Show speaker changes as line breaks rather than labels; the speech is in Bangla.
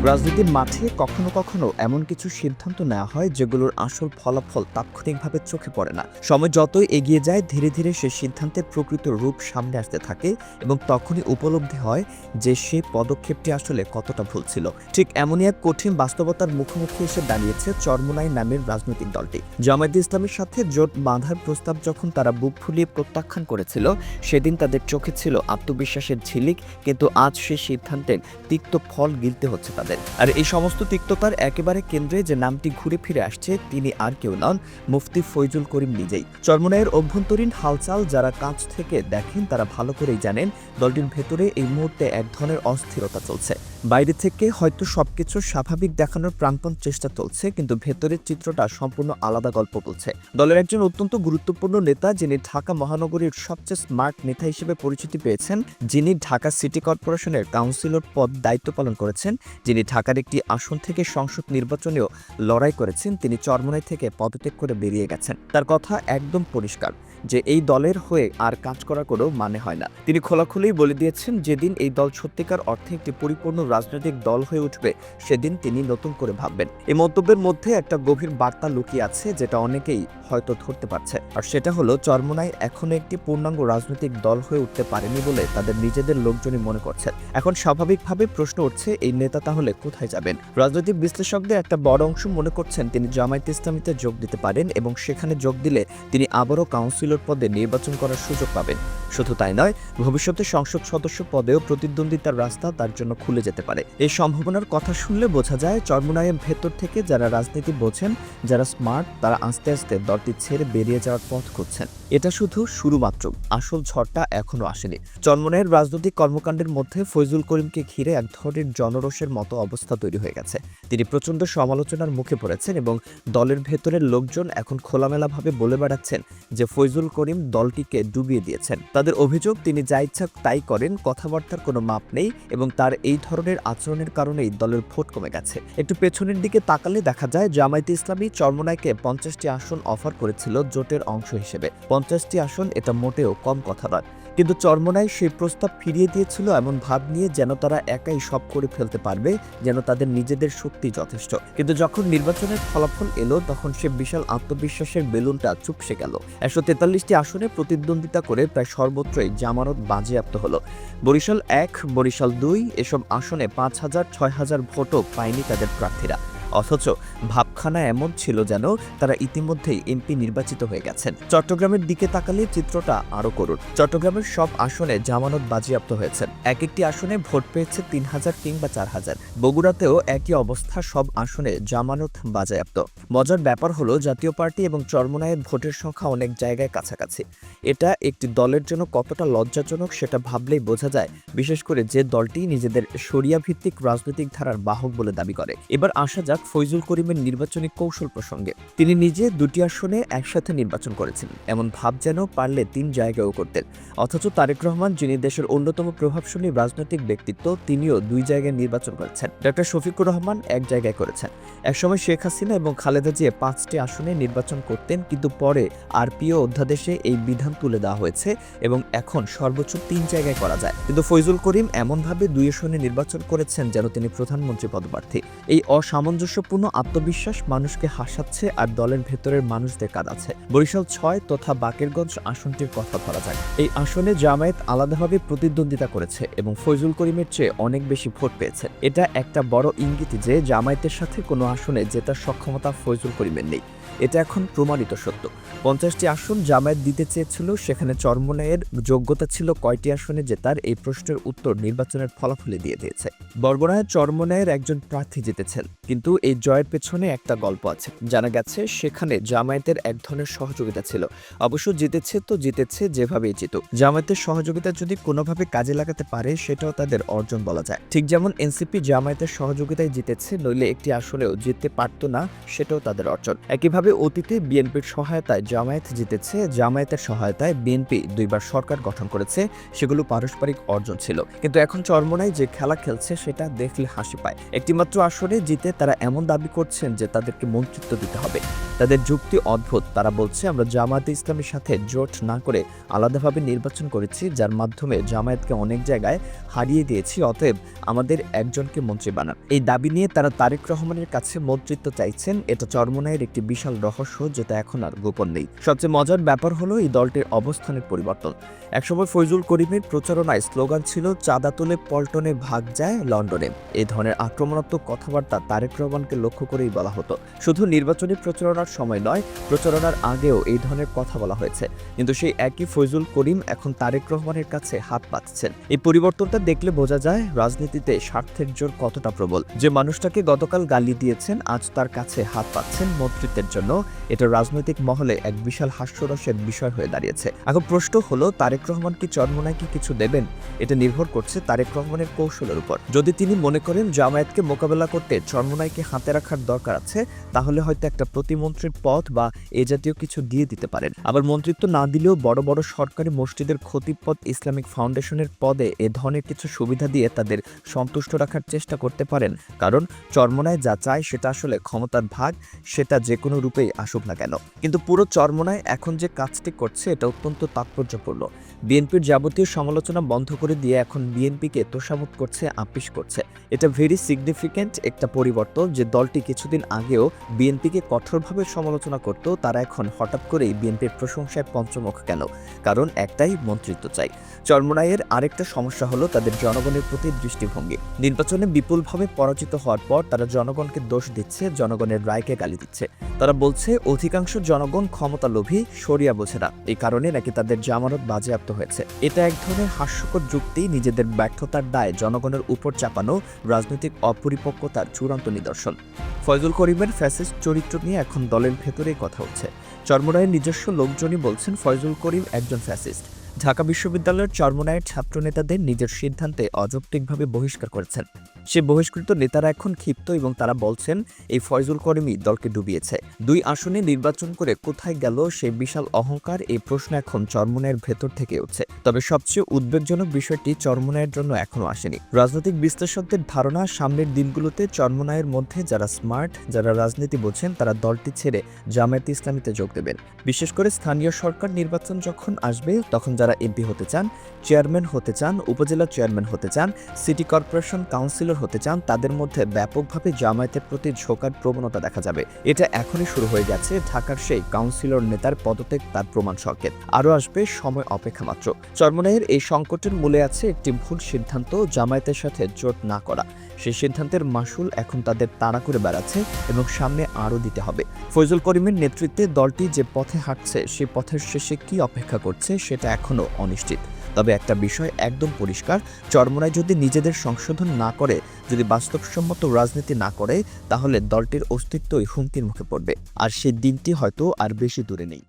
রাজনীতির মাঠে কখনো কখনো এমন কিছু সিদ্ধান্ত নেওয়া হয় যেগুলোর আসল ফলাফল তাৎক্ষণিকভাবে চোখে পড়ে না। সময় যতই এগিয়ে যায় ধীরে ধীরে সে সিদ্ধান্তের প্রকৃত রূপ সামনে আসতে থাকে এবং তখনই উপলব্ধি হয় যে সে পদক্ষেপটি আসলে কতটা ভুল ছিল। ঠিক এমনই এক কঠিন বাস্তবতার মুখোমুখি এসে দাঁড়িয়েছে চরমোনাই নামের রাজনৈতিক দলটি। জামায়াতে ইসলামের সাথে জোট বাঁধার প্রস্তাব যখন তারা বুক ফুলিয়ে প্রত্যাখ্যান করেছিল, সেদিন তাদের চোখে ছিল আত্মবিশ্বাসের ঝিলিক, কিন্তু আজ সেই সিদ্ধান্তের তিক্ত ফল গিলতে হচ্ছে তাদের। আর এই সমস্ত তিক্ততার একেবারে কেন্দ্রে যে নামটি ঘুরে ফিরে আসছে, তিনি আর কেউ নন, মুফতি ফয়জুল করিম নিজেই। চরমোনাইয়ের অভ্যন্তরীণ হালচাল যারা কাছ থেকে দেখেন তারা ভালো করেই জানেন দলটির ভেতরে এই মুহূর্তে এক ধরনের অস্থিরতা চলছে। বাইরে থেকে হয়তো সবকিছু স্বাভাবিক দেখানোর প্রাণপণ চেষ্টা চলছে, কিন্তু ভেতরের চিত্রটা সম্পূর্ণ আলাদা গল্প বলছে। দলের একজন অত্যন্ত গুরুত্বপূর্ণ নেতা, যিনি ঢাকা মহানগরীর সবচেয়ে স্মার্ট নেতা হিসেবে পরিচিতি পেয়েছেন, যিনি ঢাকা সিটি কর্পোরেশনের কাউন্সিলর পদ দায়িত্ব পালন করেছেন, যিনি ঢাকার একটি আসন থেকে সংসদ নির্বাচনেও লড়াই করেছেন, তিনি চরমোনাই থেকে পদত্যাগ করে বেরিয়ে গেছেন। তার কথা একদম পরিষ্কার যে এই দলের হয়ে আর কাজ করার কোনো মানে হয় না। তিনি খোলাখুলিই বলে দিয়েছেন যেদিন এই দল সত্যিকার অর্থে একটি পরিপূর্ণ রাজনৈতিক দল হয়ে উঠবে, সেদিন তিনি নতুন করে ভাববেন। এই মন্তব্যের মধ্যে একটা গভীর বার্তা লুকিয়ে আছে, যেটা অনেকেই হয়তো ধরতে পারছে। আর সেটা হলো চরমোনাই এখনো একটি পূর্ণাঙ্গ রাজনৈতিক দল হয়ে উঠতে পারেনি বলে তাদের নিজেদের লোকজনই মনে করছেন। এখন স্বাভাবিকভাবে প্রশ্ন উঠছে, এই নেতা তাহলে কোথায় যাবেন? রাজনৈতিক বিশ্লেষকদের একটা বড় অংশ মনে করছেন তিনি জামায়াতে ইসলামীতে যোগ দিতে পারেন এবং সেখানে যোগ দিলে তিনি আবারও কাউন্সিলর পদে নির্বাচন করার সুযোগ পাবেন। শুধু তাই নয়, ভবিষ্যতে সংসদ সদস্য পদেও প্রতিদ্বন্দ্বিতার রাস্তা তার জন্য খুলে যেতে পারে। এই সম্ভাবনার কথা শুনলে বোঝা যায় চরমোনাইয়ের ভেতর থেকে যারা রাজনীতি বোঝেন, যারা স্মার্ট, তারা আস্তে আস্তে দলটি ছেড়ে বেরিয়ে যাওয়ার পথ খুঁজছেন। এটা শুধু শুরু মাত্র, আসল ঝড়টা এখনো আসেনি। চরমোনাইয়ের রাজনৈতিক কর্মকাণ্ডের মধ্যে ফয়জুল করিমকে ঘিরে এক ধরনের জনরোষের মতো অবস্থা তৈরি হয়ে গেছে। তিনি প্রচণ্ড সমালোচনার মুখে পড়েছেন এবং দলের ভেতরের লোকজন এখন খোলামেলাভাবে বলে বেড়াচ্ছেন যে ফয়জুল করিম দলটিকে ডুবিয়ে দিয়েছেন। তাদের অভিযোগ, তিনি যা ইচ্ছা তাই করেন, কথাবার্তার কোনো মাপ নেই এবং তার এই ধরনের আচরণের কারণেই দলের ভোট কমে গেছে। একটু পেছনের দিকে তাকালে দেখা যায় জামায়াতে ইসলামী চরমোনাইকে 50টি আসন অফার করেছিল জোটের অংশ হিসেবে। 50টি আসন, এটা মোটেও কম কথা নয়। কিন্তু চরমোনাই সেই প্রস্তাব ফিরিয়ে দিয়েছিল এমন ভাব নিয়ে যেন তারা একাই সব করে ফেলতে পারবে, যেন তাদের নিজেদের শক্তি যথেষ্ট। কিন্তু যখন নির্বাচনের ফলাফল এলো, তখন সে বিশাল আত্মবিশ্বাসের বেলুনটা চুপসে গেল। 143টি আসনে প্রতিদ্বন্দ্বিতা করে প্রায় সর্বত্রই জামানত বাজেয়াপ্ত হলো। বরিশাল 1, বরিশাল 2 এসব আসনে 5,000, 6,000 ভোটও পায়নি তাদের প্রার্থীরা। অথচ ভাবখানা এমন ছিল যেন তারা ইতিমধ্যেই এমপি নির্বাচিত হয়ে গেছেন। চট্টগ্রামের দিকে তাকালে চিত্রটা আরও করুন। চট্টগ্রামের সব আসনে জামানত বাজেয়াপ্ত হয়েছেন। এক একটি আসনে ভোট পেয়েছে 3,000 কিংবা 4,000। বগুড়াতেও একই অবস্থা, সব আসনে জামানত বাজেয়াপ্ত। মজার ব্যাপার হলো জাতীয় পার্টি এবং চরমোনাইয়ের ভোটের সংখ্যা অনেক জায়গায় কাছাকাছি। এটা একটি দলের জন্য কতটা লজ্জাজনক সেটা ভাবলেই বোঝা যায়, বিশেষ করে যে দলটি নিজেদের শরিয়া ভিত্তিক রাজনৈতিক ধারার বাহক বলে দাবি করে। এবার আসা যাক ফয়জুল করিমের নির্বাচনী কৌশল প্রসঙ্গে। তিনি নিজে 2টি আসনে একসাথে নির্বাচন করেছেন, এমন ভাব যেন পারলে 3 জায়গায়ও করতেন। অথচ তারেক রহমান, যিনি দেশের অন্যতম প্রভাবশালী রাজনৈতিক ব্যক্তিত্ব, তিনিও 2 জায়গায় নির্বাচন করেছেন। ডক্টর শফিকুর রহমান 1 জায়গায় করেছেন। একসময় শেখ হাসিনা এবং খালেদা জিয়া 5টি আসনে নির্বাচন করতেন, কিন্তু পরে আরপিও অধ্যাদেশে এই বিধান তুলে দেওয়া হয়েছে এবং এখন সর্বোচ্চ 3 জায়গায় করা যায়। কিন্তু ফয়জুল করিম এমনভাবে 2 আসনে নির্বাচন করেছেন যেন তিনি প্রধানমন্ত্রী পদপ্রার্থী। এই অসামঞ্জস্যপূর্ণ আত্মবিশ্বাস মানুষকে হাসাচ্ছে আর দলের ভেতরের মানুষদের কাঁদাচ্ছে। বরিশাল 6 তথা বাকেরগঞ্জ আসনটির কথা ধরা যায়। এই আসনে জামায়াত আলাদাভাবে প্রতিদ্বন্দ্বিতা করেছে এবং ফয়জুল করিমের চেয়ে অনেক বেশি ভোট পেয়েছে। এটা একটা বড় ইঙ্গিত যে জামায়াতের সাথে কোনো আসনে জেতার সক্ষমতা ফয়জুল করিমের নেই। এটা এখন প্রমাণিত সত্য। 50টি আসন জামায়াত দিতে চেয়েছিল, সেখানে চরমোনাইয়ের যোগ্যতা ছিল কয়টি আসনে জেতার? এই প্রশ্নের উত্তর নির্বাচনের ফলাফলে দিয়ে দিয়েছে। বরগুনায় চরমোনাইয়ের একজন প্রার্থী জিতেছেন, কিন্তু এই জয়ের পেছনে একটা গল্প আছে। জানা গেছে সেখানে জামায়াতের এক ধরনের সহযোগিতা ছিল। অবশ্য জিতেছে তো জিতেছে যেভাবেই জিতুক, জামায়াতের সহযোগিতা যদি কোনোভাবে কাজে লাগাতে পারে সেটাও তাদের অর্জন বলা যায়। ঠিক যেমন এনসিপি জামায়াতের সহযোগিতায় জিতেছে, নইলে একটি আসনেও জিততে পারত না, সেটাও তাদের অর্জন। একইভাবে যেভাবে অতীতে বিএনপির সহায়তায় জামায়াত জিতেছে, জামায়াতের সহায়তায় বিএনপি 2বার সরকার গঠন করেছে, সেগুলো পারস্পরিক অর্জন ছিল। কিন্তু এখন চরমোনাই যে খেলা খেলছে সেটা দেখলে হাসি পায়। একটিমাত্র আসরে জিতে তারা এমন দাবি করছেন যে তাদেরকে মন্ত্রিত্ব দিতে হবে। তাদের যুক্তি অদ্ভুত। তারা বলছে, আমরা জামায়াতে ইসলামীর সাথে জোট না করে আলাদাভাবে নির্বাচন করেছি, যার মাধ্যমে জামায়াতকে অনেক জায়গায় হারিয়ে দিয়েছি, অতএব আমাদের একজনকে মন্ত্রী বানান। এই দাবি নিয়ে তারা তারেক রহমানের কাছে মন্ত্রিত্ব চাইছেন। এটা চরমোনাইয়ের একটি বিশাল রহস্য, যেটা এখন আর গোপন নেই। সবচেয়ে মজার ব্যাপার হলো এই দলটির অবস্থানের পরিবর্তন। একসময় ফয়জুল করিমের প্রচারণায় স্লোগান ছিল, চাঁদা তুলে পল্টনে ভাগ যায় লন্ডনে। এই ধরনের আক্রমণাত্মক কথাবার্তা তারেক রহমানকে লক্ষ্য করেই বলা হতো। শুধু নির্বাচনী প্রচারণার সময় নয়, প্রচারণার আগেও এই ধরনের কথা বলা হয়েছে। কিন্তু সেই একই ফয়জুল করিম এখন তারেক রহমানের কাছে হাত পাতছেন। এই পরিবর্তনটা দেখলে বোঝা যায় রাজনীতিতে স্বার্থের জোর কতটা প্রবল। যে মানুষটাকে গতকাল গালি দিয়েছেন, আজ তার কাছে হাত পাচ্ছেন মন্ত্রিত্বের জন্য। এটা রাজনৈতিক মহলে এক বিশাল হাস্যরসের বিষয় হয়ে দাঁড়িয়েছে। এখন প্রশ্ন হলো, তারেক রহমান কি চরমোনাইকে কিছু দেবেন? এটা নির্ভর করছে তারেক রহমানের কৌশলের উপর। যদি তিনি মনে করেন জামায়াতকে মোকাবেলা করতে চরমোনাইকে হাতে রাখার দরকার আছে, তাহলে হয়তো একটা প্রতিমন্ত্রীর পদ বা এ জাতীয় কিছু দিয়ে দিতে পারেন। আবার মন্ত্রিত্ব না দিলেও বড় বড় সরকারি মসজিদের খতিবপদ ইসলামিক ফাউন্ডেশনের পদে এ ধরনের কিছু সুবিধা দিয়ে তাদের সন্তুষ্ট রাখার চেষ্টা করতে পারেন। কারণ চরমোনাই যা চায় সেটা আসলে ক্ষমতার ভাগ, সেটা যে কোনো রূপেই আসুক না কেন। কিন্তু পুরো চরমোনাই এখন যে কাজটি করছে এটা অত্যন্ত তাৎপর্যপূর্ণ। বিএনপির যাবতীয় সমালোচনা বন্ধ করে দিয়ে এখন বিএনপিকে তোষামোদ করছে, আপিস করছে। এটা ভেরি সিগনিফিক্যান্ট একটা পরিবর্তন। যে দলটি কিছুদিন আগেও বিএনপিকে কঠোরভাবে সমালোচনা করত, তারা এখন হঠাৎ করেই বিএনপির প্রশংসায় পঞ্চমুখ কেন? কারণ একটাই, মন্ত্রিত্ব চাই। চরমোনাইয়ের আরেকটা সমস্যা হলো তাদের জনগণের প্রতি দৃষ্টিভঙ্গি। নির্বাচনে বিপুলভাবে পরাজিত হওয়ার পর তারা জনগণকে দোষ দিচ্ছে, জনগণের রায়কে গালি দিচ্ছে। তারা বলছে অধিকাংশ জনগণ ক্ষমতালোভী, শরিয়া বোঝে না, এই কারণে নাকি তাদের জামানত বাজেয়াপ্ত হয়েছে। এটা এক ধরনের হাস্যকর যুক্তি, নিজেদের ব্যর্থতার দায় জনগণের উপর চাপানো, রাজনৈতিক অপরিপক্কতার চূড়ান্ত নিদর্শন। ফয়জুল করিমের ফ্যাসিস্ট চরিত্র নিয়ে এখন দলের ভেতরেই কথা হচ্ছে। চরমোনাইয়ের নিজস্ব লোকজনই বলছেন ফয়জুল করিম একজন ফ্যাসিস্ট। ঢাকা বিশ্ববিদ্যালয়ের চরমোনাইয়ের ছাত্র নেতাদের নিজের সিদ্ধান্তে অযৌক্তিকভাবে বহিষ্কার করেছেন। সে বহিষ্কৃত নেতারা এখন ক্ষিপ্ত এবং তারা বলছেন এই ফয়জুল করিমই দলকে ডুবিয়েছে। 2 আসনে নির্বাচন করে কোথায় গেল সেই বিশাল অহংকার? এই প্রশ্ন এখন চরমোনাইয়ের ভেতর থেকে উঠছে। তবে সবচেয়ে উদ্বেগজনক বিষয়টি চরমোনাইয়ের জন্য এখনো আসেনি। রাজনৈতিক বিশ্লেষকদের ধারণা, সামনের দিনগুলোতে চরমোনাইয়ের মধ্যে যারা স্মার্ট, যারা রাজনীতি বোঝেন, তারা দলটি ছেড়ে জামায়াতে ইসলামীতে যোগ দেবেন। বিশেষ করে স্থানীয় সরকার নির্বাচন যখন আসবে, তখন যারা এমপি হতে চান, চেয়ারম্যান হতে চান, উপজেলা চেয়ারম্যান হতে চান, সিটি কর্পোরেশন কাউন্সিলর হতে চান, তাদের মধ্যে ব্যাপকভাবে জামায়াতের প্রতি ঝোঁকার প্রবণতা দেখা যাবে। এটা এখনই শুরু হয়ে গেছে। ঢাকার সেই কাউন্সিলর নেতার পদত্যাগ তার প্রমাণ সংকেত। আরও আসবে, সময় অপেক্ষা মাত্র। চরমোনাইয়ের এই সংকটের মূলে আছে একটি ভুল সিদ্ধান্ত, জামায়াতের সাথে জোট না করা। সেই সিদ্ধান্তের মাসুল এখন তাদের তাড়া করে বেড়াচ্ছে এবং সামনে আরও দিতে হবে। ফয়জুল করিমের নেতৃত্বে দলটি যে পথে হাঁটছে, সেই পথের শেষে কি অপেক্ষা করছে সেটা এখনও অনিশ্চিত। তবে একটা বিষয় একদম পরিষ্কার, চরমোনাই যদি নিজেদের সংশোধন না করে, যদি বাস্তবসম্মত রাজনীতি না করে, তাহলে দলটির অস্তিত্বই হুমকির মুখে পড়বে। আর সেই দিনটি হয়তো আর বেশি দূরে নেই।